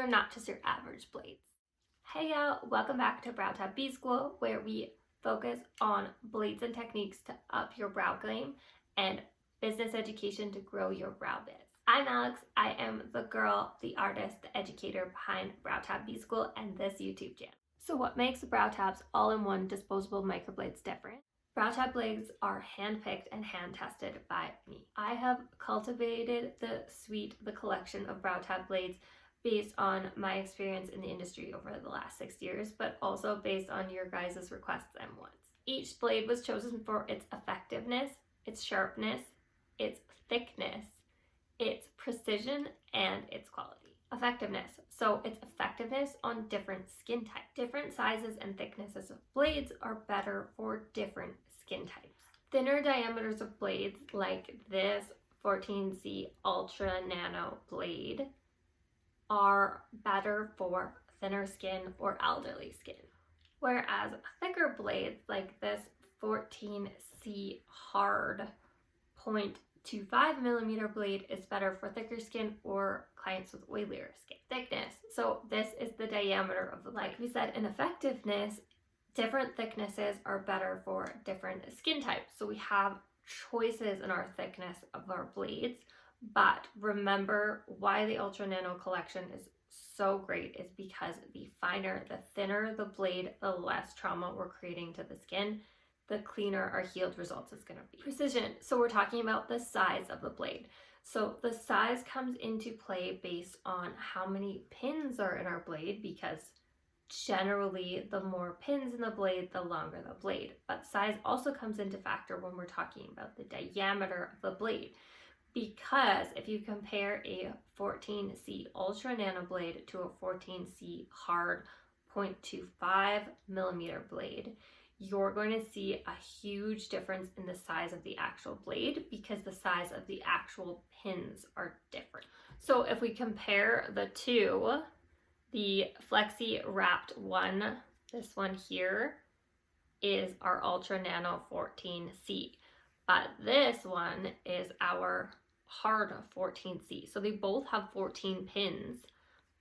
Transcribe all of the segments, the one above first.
they're not just your average blades. Hey y'all, welcome back to BrowTab B School, where we focus on blades and techniques to up your brow game and business education to grow your brow biz. I'm Alex. I am the girl, the artist, the educator behind BrowTab B School and this YouTube channel. So what makes BrowTab's all-in-one disposable microblades different? BrowTab blades are hand-picked and hand-tested by me. I have cultivated the collection of BrowTab blades based on my experience in the industry over the last 6 years, but also based on your guys' requests and wants. Each blade was chosen for its effectiveness, its sharpness, its thickness, its precision, and its quality. Effectiveness. So its effectiveness on different skin types. Different sizes and thicknesses of blades are better for different skin types. Thinner diameters of blades like this 14C Ultra Nano blade are better for thinner skin or elderly skin. Whereas thicker blades like this 14C Hard 0.25mm blade is better for thicker skin or clients with oilier skin. Thickness. So this is the diameter of the blade. Like we said, in effectiveness, different thicknesses are better for different skin types. So we have choices in our thickness of our blades, but remember why the Ultra Nano collection is so great is because the finer, the thinner the blade, the less trauma we're creating to the skin, the cleaner our healed results is going to be. Precision. So we're talking about the size of the blade. So the size comes into play based on how many pins are in our blade, because generally the more pins in the blade, the longer the blade. But size also comes into factor when we're talking about the diameter of the blade. Because if you compare a 14C Ultra Nano blade to a 14C Hard 0.25mm blade, you're going to see a huge difference in the size of the actual blade because the size of the actual pins are different. So if we compare the two, the Flexi Wrapped one, this one here, is our Ultra Nano 14C, but this one is our Hard 14C. So they both have 14 pins,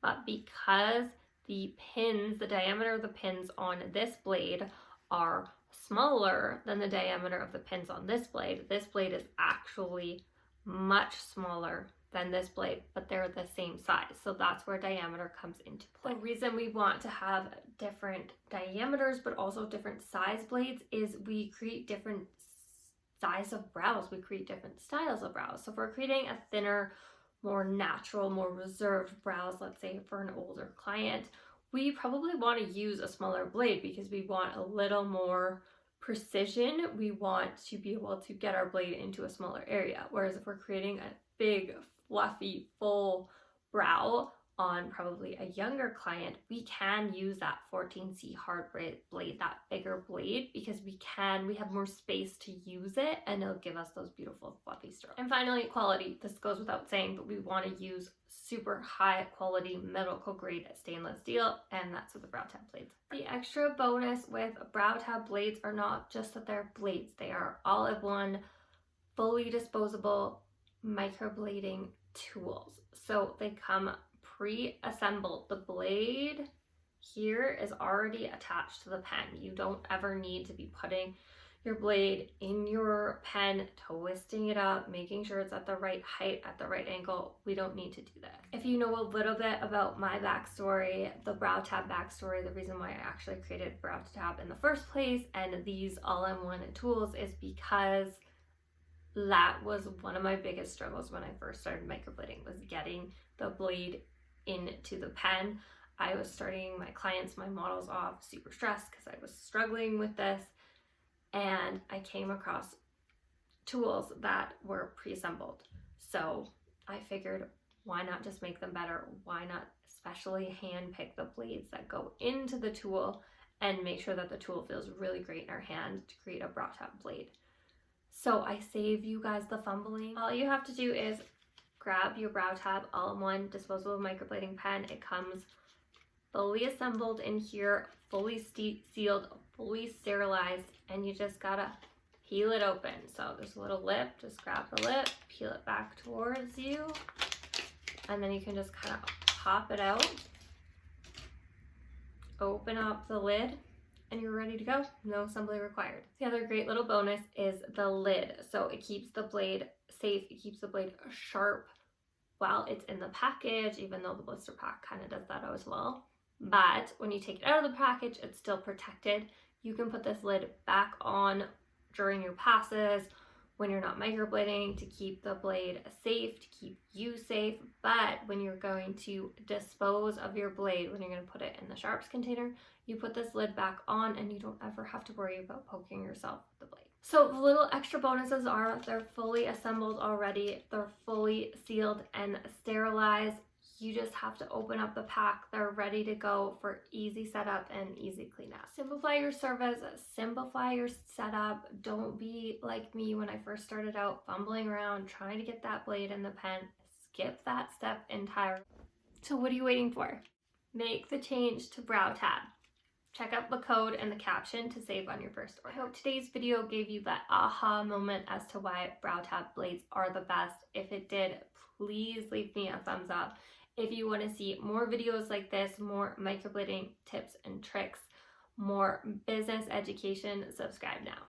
but because the pins, the diameter of the pins on this blade are smaller than the diameter of the pins on this blade is actually much smaller than this blade, but they're the same size. So that's where diameter comes into play. The reason we want to have different diameters but also different size blades is we create different size of brows, we create different styles of brows. So if we're creating a thinner, more natural, more reserved brows, let's say for an older client, we probably want to use a smaller blade because we want a little more precision. We want to be able to get our blade into a smaller area. Whereas if we're creating a big, fluffy, full brow on probably a younger client, we can use that 14C Hard blade, that bigger blade, because we have more space to use it and it'll give us those beautiful fluffy strokes. And finally, quality. This goes without saying, but we want to use super high quality medical grade stainless steel, and that's what the BrowTab blades are. The extra bonus with BrowTab blades are not just that they're blades, they are all-in-one, fully disposable microblading tools. So they come pre-assembled. The blade here is already attached to the pen. You don't ever need to be putting your blade in your pen, twisting it up, making sure it's at the right height, at the right angle. We don't need to do that. If you know a little bit about my backstory, the BrowTab backstory, the reason why I actually created BrowTab in the first place and these all-in-one tools is because that was one of my biggest struggles when I first started microblading, was getting the blade into the pen. I was starting my clients, my models off super stressed because I was struggling with this, and I came across tools that were pre-assembled. So I figured, why not just make them better? Why not especially hand pick the blades that go into the tool and make sure that the tool feels really great in our hand to create a BrowTab blade? So I save you guys the fumbling. All you have to do is grab your BrowTab all-in-one disposable microblading pen. It comes fully assembled in here, fully sealed, fully sterilized, and you just gotta peel it open. So there's a little lip, just grab the lip, peel it back towards you, and then you can just kind of pop it out, open up the lid, and you're ready to go. No assembly required. The other great little bonus is the lid. So it keeps the blade safe, it keeps the blade sharp while it's in the package, even though the blister pack kind of does that as well. But when you take it out of the package, it's still protected. You can put this lid back on during your passes, when you're not microblading, to keep the blade safe, to keep you safe. But when you're going to dispose of your blade, when you're going to put it in the sharps container, you put this lid back on and you don't ever have to worry about poking yourself with the blade. So the little extra bonuses are they're fully assembled already, they're fully sealed and sterilized. You just have to open up the pack. They're ready to go for easy setup and easy cleanup. Simplify your service, simplify your setup. Don't be like me when I first started out, fumbling around trying to get that blade in the pen. Skip that step entirely. So what are you waiting for? Make the change to BrowTab. Check out the code in the caption to save on your first order. I hope today's video gave you that aha moment as to why BrowTab blades are the best. If it did, please leave me a thumbs up. If you want to see more videos like this, more microblading tips and tricks, more business education, subscribe now.